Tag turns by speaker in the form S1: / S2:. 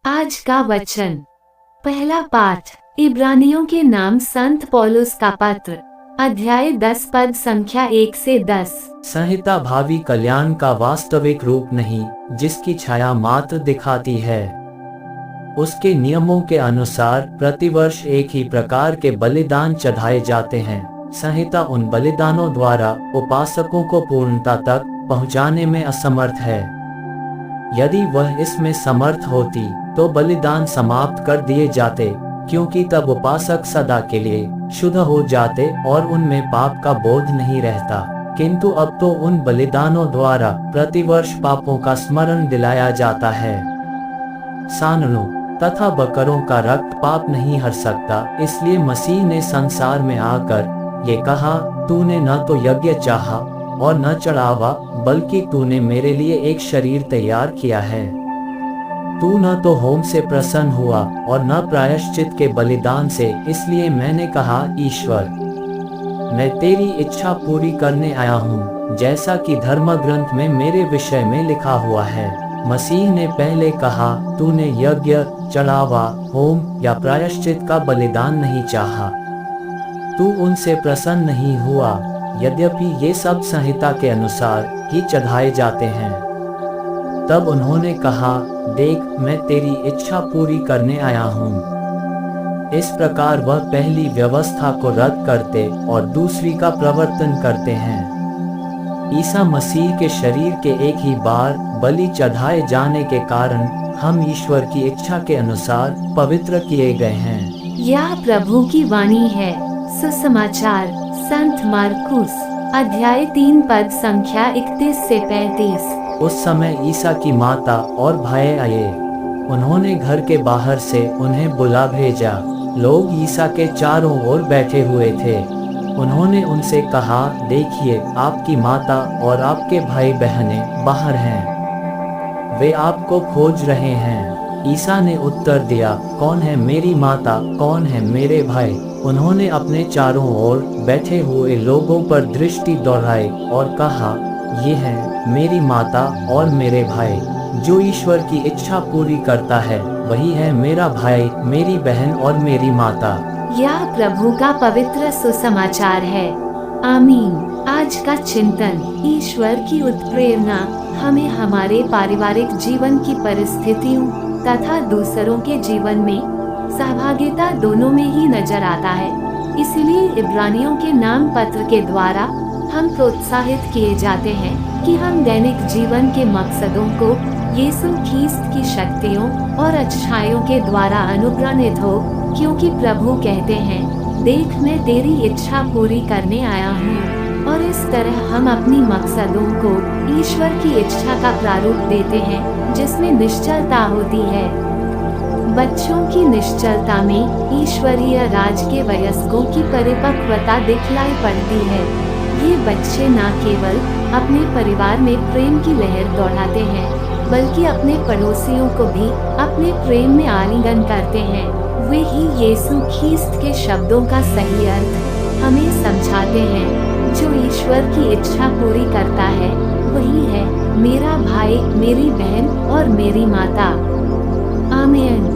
S1: आज का वचन। पहला पाठ इब्रानियों के नाम संत पौलुस का पत्र, अध्याय 10 पद संख्या 1 से 10।
S2: संहिता भावी कल्याण का वास्तविक रूप नहीं, जिसकी छाया मात्र दिखाती है। उसके नियमों के अनुसार प्रतिवर्ष एक ही प्रकार के बलिदान चढ़ाए जाते हैं। संहिता उन बलिदानों द्वारा उपासकों को पूर्णता तक पहुंचाने में असमर्थ है। यदि वह इसमें समर्थ होती तो बलिदान समाप्त कर दिए जाते, क्योंकि तब उपासक सदा के लिए शुद्ध हो जाते और उनमें पाप का बोध नहीं रहता। किंतु अब तो उन बलिदानों द्वारा प्रतिवर्ष पापों का स्मरण दिलाया जाता है। सांडों तथा बकरों का रक्त पाप नहीं हर सकता, इसलिए मसीह ने संसार में आकर ये कहा, तूने न तो यज्ञ चाहा और न चढ़ावा, बल्कि तूने मेरे लिए एक शरीर तैयार किया है। तू न तो होम से प्रसन्न हुआ और न प्रायश्चित के बलिदान से, इसलिए मैंने कहा, ईश्वर, मैं तेरी इच्छा पूरी करने आया हूँ, जैसा कि धर्म ग्रंथ में मेरे विषय में लिखा हुआ है। मसीह ने पहले कहा, तूने यज्ञ, चढ़ावा, होम या प्रायश्चित का बलिदान नहीं चाहा, तू उनसे प्रसन्न नहीं हुआ, यद्यपि ये सब संहिता के अनुसार ही चढ़ाए जाते हैं। तब उन्होंने कहा, देख, मैं तेरी इच्छा पूरी करने आया हूँ। इस प्रकार वह पहली व्यवस्था को रद्द करते और दूसरी का प्रवर्तन करते हैं। ईसा मसीह के शरीर के एक ही बार बलि चढ़ाए जाने के कारण हम ईश्वर की इच्छा के अनुसार पवित्र किए गए हैं।
S1: यह प्रभु की वाणी है। सुसमाचार संत मार्कुस, अध्याय 3 पद संख्या 31 से 35।
S2: उस समय ईसा की माता और भाई आए। उन्होंने घर के बाहर से उन्हें बुला भेजा। लोग ईसा के चारों ओर बैठे हुए थे। उन्होंने उनसे कहा, देखिए, आपकी माता और आपके भाई बहनें बाहर हैं, वे आपको खोज रहे हैं। ईसा ने उत्तर दिया, कौन है मेरी माता, कौन है मेरे भाई? उन्होंने अपने चारों ओर बैठे हुए लोगों पर दृष्टि दोहराई और कहा, ये है मेरी माता और मेरे भाई। जो ईश्वर की इच्छा पूरी करता है, वही है मेरा भाई, मेरी बहन और मेरी माता।
S1: यह प्रभु का पवित्र सुसमाचार है। आमीन। आज का चिंतन। ईश्वर की उत्प्रेरणा हमें हमारे पारिवारिक जीवन की परिस्थितियों तथा दूसरों के जीवन में सहभागिता दोनों में ही नजर आता है। इसीलिए इब्रानियों के नाम पत्र के द्वारा हम प्रोत्साहित किए जाते हैं कि हम दैनिक जीवन के मकसदों को यीशु ख्रीस्त की शक्तियों और अच्छाइयों के द्वारा अनुप्राणित हो, क्योंकि प्रभु कहते हैं, देख, मैं तेरी इच्छा पूरी करने आया हूँ। और इस तरह हम अपनी मकसदों को ईश्वर की इच्छा का प्रारूप देते हैं, जिसमें निश्चलता होती है। बच्चों की निश्चलता में ईश्वरीय राज के वयस्कों की परिपक्वता दिखलाई पड़ती है। ये बच्चे न केवल अपने परिवार में प्रेम की लहर दौड़ाते हैं, बल्कि अपने पड़ोसियों को भी अपने प्रेम में आलिंगन करते हैं। वे ही यीशु ख्रीस्त के शब्दों का सही अर्थ हमें समझाते हैं। जो ईश्वर की इच्छा पूरी करता है, वही है मेरा भाई, मेरी बहन और मेरी माता। आमीन।